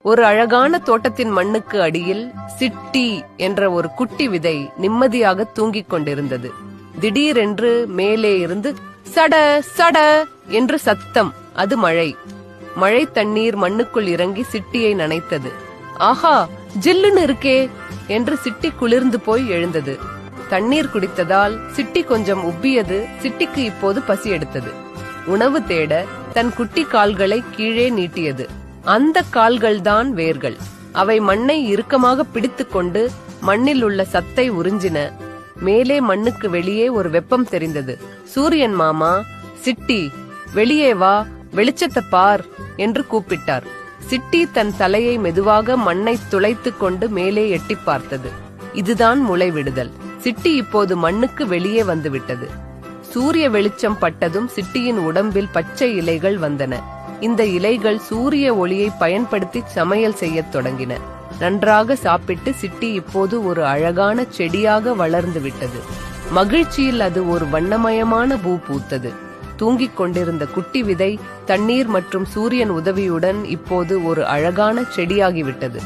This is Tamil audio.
ஒரு அழகான தோட்டத்தின் மண்ணுக்கு அடியில் சிட்டி என்ற ஒரு குட்டி விதை நிம்மதியாக தூங்கிக் கொண்டிருந்தது. திடீரென்று மேலே இருந்து சட சட என்று சத்தம். அது மழை. மழை தண்ணீர் மண்ணுக்குள் இறங்கி சிட்டியை நனைத்தது. ஆஹா, ஜில்லுன்னு இருக்கே என்று சிட்டி குளிர்ந்து போய் எழுந்தது. தண்ணீர் குடித்ததால் சிட்டி கொஞ்சம் உப்பியது. சிட்டிக்கு இப்போது பசி எடுத்தது. உணவு தேட தன் குட்டி கால்களை கீழே நீட்டியது. அந்த கால்கள்தான் வேர்கள். அவை மண்ணை இறுக்கமாக பிடித்துக்கொண்டு மண்ணில் உள்ள சத்தை உறிஞ்சின. மேலே மண்ணுக்கு வெளியே ஒரு வெப்பம் தெரிந்தது. சூரியன் மாமா, சிட்டி வெளியே வா, வெளிச்சத்தை பார் என்று கூப்பிட்டார். சிட்டி தன் தலையை மெதுவாக மண்ணை துளைத்து கொண்டு மேலே எட்டி பார்த்தது. இதுதான் முளைவிடுதல். சிட்டி இப்போது மண்ணுக்கு வெளியே வந்துவிட்டது. சூரிய வெளிச்சம் பட்டதும் சிட்டியின் உடம்பில் பச்சை இலைகள் வந்தன. இந்த இலைகள் சூரிய ஒளியை பயன்படுத்தி சமையல் செய்யத் தொடங்கின. நன்றாக சாப்பிட்டு சிட்டி இப்போது ஒரு அழகான செடியாக வளர்ந்து விட்டது. மகிழ்ச்சியில் அது ஒரு வண்ணமயமான பூ பூத்தது. தூங்கிக் கொண்டிருந்த குட்டி விதை தண்ணீர் மற்றும் சூரியன் உதவியுடன் இப்போது ஒரு அழகான செடியாகிவிட்டது.